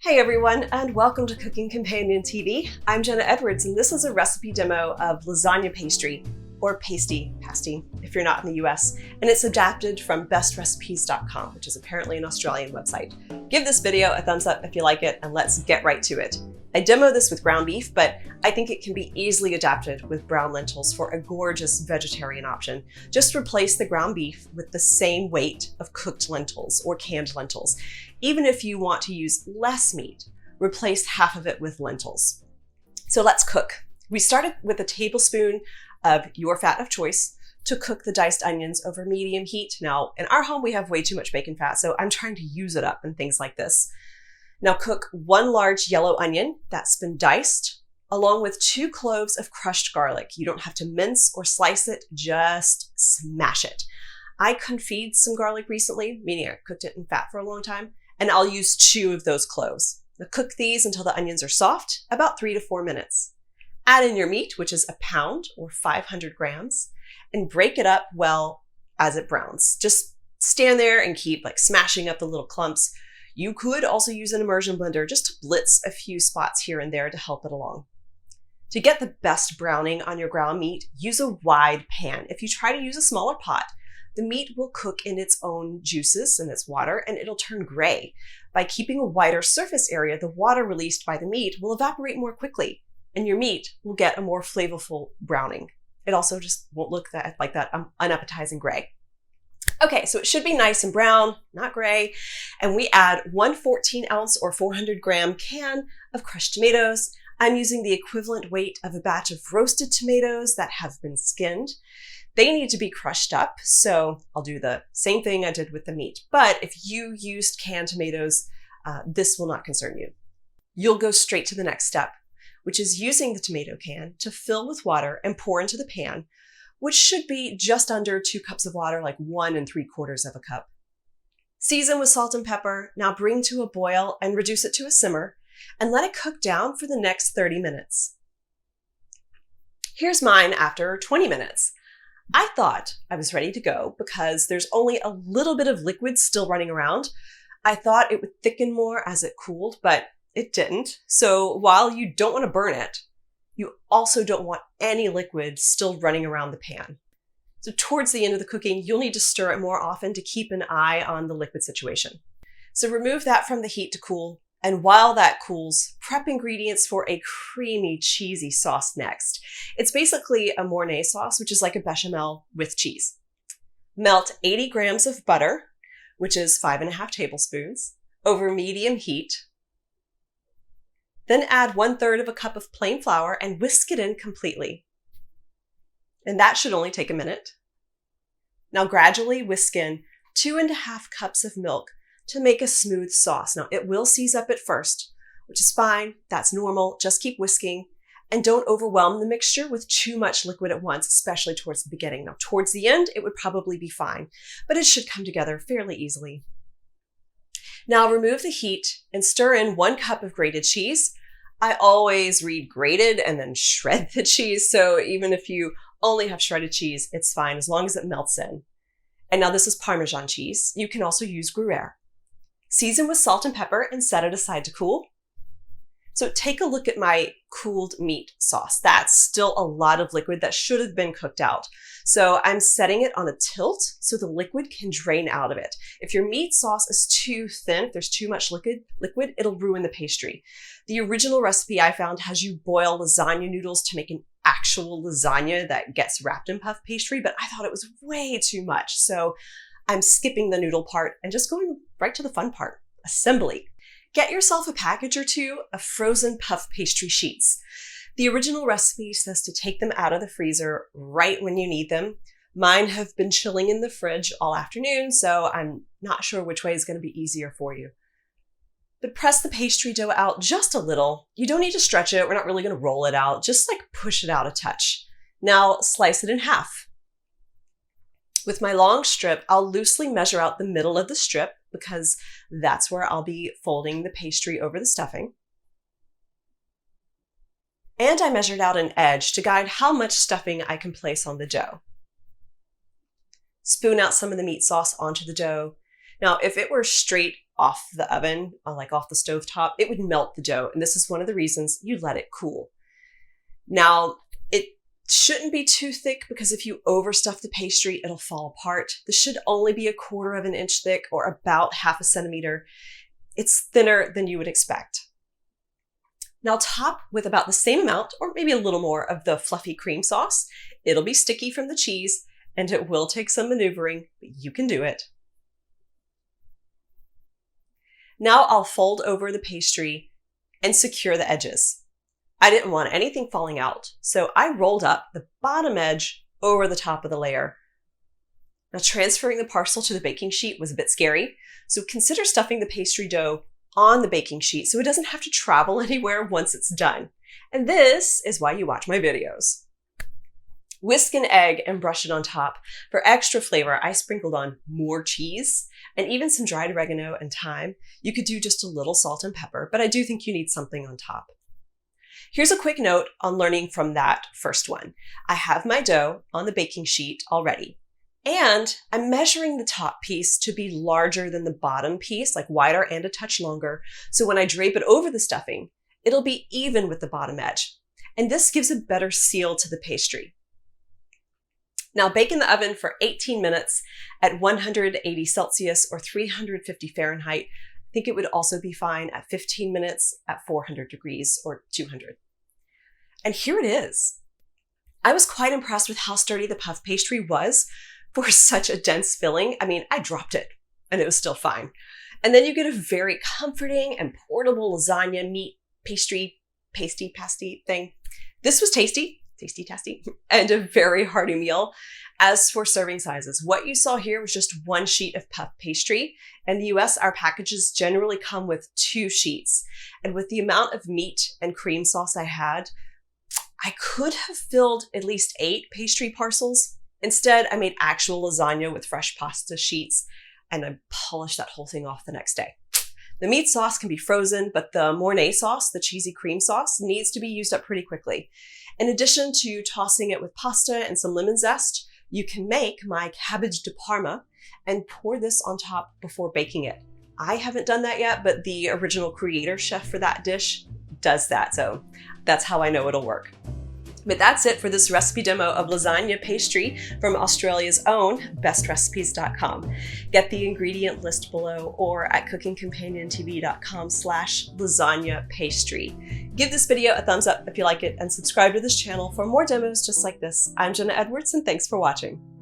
Hey everyone, and welcome to Cooking Companion TV. I'm Jenna Edwards, and this is a recipe demo of lasagna pastry, or pasty if you're not in the US, and it's adapted from bestrecipes.com, which is apparently an Australian website. Give this video a thumbs up if you like it, and let's get right to it. I demo this with ground beef, but I think it can be easily adapted with brown lentils for a gorgeous vegetarian option. Just replace the ground beef with the same weight of cooked lentils or canned lentils. Even if you want to use less meat, replace half of it with lentils. So let's cook. We started with a tablespoon of your fat of choice to cook the diced onions over medium heat. Now, in our home, we have way too much bacon fat, so I'm trying to use it up and things like this. Now cook one large yellow onion that's been diced, along with 2 cloves of crushed garlic. You don't have to mince or slice it, just smash it. I confit some garlic recently, meaning I cooked it in fat for a long time, and I'll use 2 of those cloves. Now cook these until the onions are soft, about 3 to 4 minutes. Add in your meat, which is a pound or 500 grams, and break it up well as it browns. Just stand there and keep smashing up the little clumps. You could also use an immersion blender just to blitz a few spots here and there to help it along. To get the best browning on your ground meat, use a wide pan. If you try to use a smaller pot, the meat will cook in its own juices and its water, and it'll turn gray. By keeping a wider surface area, the water released by the meat will evaporate more quickly, and your meat will get a more flavorful browning. It also just won't look like that unappetizing gray. Okay, so it should be nice and brown, not gray, and we add 1 14-ounce or 400-gram can of crushed tomatoes. I'm using the equivalent weight of a batch of roasted tomatoes that have been skinned. They need to be crushed up, so I'll do the same thing I did with the meat. But if you used canned tomatoes, this will not concern you. You'll go straight to the next step, which is using the tomato can to fill with water and pour into the pan, which should be just under 2 cups of water, like 1 3/4 of a cup. Season with salt and pepper. Now bring to a boil and reduce it to a simmer and let it cook down for the next 30 minutes. Here's mine after 20 minutes. I thought I was ready to go because there's only a little bit of liquid still running around. I thought it would thicken more as it cooled, but it didn't. So while you don't want to burn it, you also don't want any liquid still running around the pan. So towards the end of the cooking, you'll need to stir it more often to keep an eye on the liquid situation. So remove that from the heat to cool, and while that cools, prep ingredients for a creamy, cheesy sauce next. It's basically a Mornay sauce, which is like a bechamel with cheese. Melt 80 grams of butter, which is 5½ tablespoons, over medium heat. Then add 1/3 of a cup of plain flour and whisk it in completely. And that should only take a minute. Now gradually whisk in 2½ cups of milk to make a smooth sauce. Now it will seize up at first, which is fine. That's normal. Just keep whisking and don't overwhelm the mixture with too much liquid at once, especially towards the beginning. Now towards the end, it would probably be fine, but it should come together fairly easily. Now remove the heat and stir in 1 cup of grated cheese. I always read grated and then shred the cheese, so even if you only have shredded cheese, it's fine as long as it melts in. And now this is Parmesan cheese. You can also use Gruyere. Season with salt and pepper and set it aside to cool. So take a look at my cooled meat sauce. That's still a lot of liquid that should have been cooked out. So I'm setting it on a tilt so the liquid can drain out of it. If your meat sauce is too thin, if there's too much liquid, it'll ruin the pastry. The original recipe I found has you boil lasagna noodles to make an actual lasagna that gets wrapped in puff pastry, but I thought it was way too much. So I'm skipping the noodle part and just going right to the fun part, assembly. Get yourself a package or 2 of frozen puff pastry sheets. The original recipe says to take them out of the freezer right when you need them. Mine have been chilling in the fridge all afternoon, so I'm not sure which way is going to be easier for you. But press the pastry dough out just a little. You don't need to stretch it. We're not really going to roll it out. Just push it out a touch. Now slice it in half. With my long strip, I'll loosely measure out the middle of the strip because that's where I'll be folding the pastry over the stuffing. And I measured out an edge to guide how much stuffing I can place on the dough. Spoon out some of the meat sauce onto the dough. Now, if it were straight off the oven, like off the stove top, it would melt the dough. And this is one of the reasons you let it cool. Now, it shouldn't be too thick because if you overstuff the pastry, it'll fall apart. This should only be 1/4 of an inch thick or about 1/2 centimeter. It's thinner than you would expect. Now top with about the same amount or maybe a little more of the fluffy cream sauce. It'll be sticky from the cheese and it will take some maneuvering, but you can do it. Now I'll fold over the pastry and secure the edges. I didn't want anything falling out, so I rolled up the bottom edge over the top of the layer. Now transferring the parcel to the baking sheet was a bit scary, so consider stuffing the pastry dough on the baking sheet so it doesn't have to travel anywhere once it's done. And this is why you watch my videos. Whisk an egg and brush it on top. For extra flavor, I sprinkled on more cheese and even some dried oregano and thyme. You could do just a little salt and pepper, but I do think you need something on top. Here's a quick note on learning from that first one. I have my dough on the baking sheet already, and I'm measuring the top piece to be larger than the bottom piece, like wider and a touch longer. So when I drape it over the stuffing, it'll be even with the bottom edge. And this gives a better seal to the pastry. Now bake in the oven for 18 minutes at 180 Celsius or 350 Fahrenheit. I think it would also be fine at 15 minutes at 400 degrees or 200. And here it is. I was quite impressed with how sturdy the puff pastry was for such a dense filling. I mean, I dropped it and it was still fine. And then you get a very comforting and portable lasagna meat pasty thing. This was tasty, and a very hearty meal. As for serving sizes, what you saw here was just one sheet of puff pastry. In the US, our packages generally come with 2 sheets. And with the amount of meat and cream sauce I had, I could have filled at least 8 pastry parcels. Instead, I made actual lasagna with fresh pasta sheets and I polished that whole thing off the next day. The meat sauce can be frozen, but the Mornay sauce, the cheesy cream sauce, needs to be used up pretty quickly. In addition to tossing it with pasta and some lemon zest, you can make my cabbage de Parma and pour this on top before baking it. I haven't done that yet, but the original creator chef for that dish does that, so that's how I know it'll work. But that's it for this recipe demo of lasagna pastry from Australia's own bestrecipes.com. Get the ingredient list below or at cookingcompaniontv.com/lasagna pastry. Give this video a thumbs up if you like it and subscribe to this channel for more demos just like this. I'm Jenna Edwards and thanks for watching.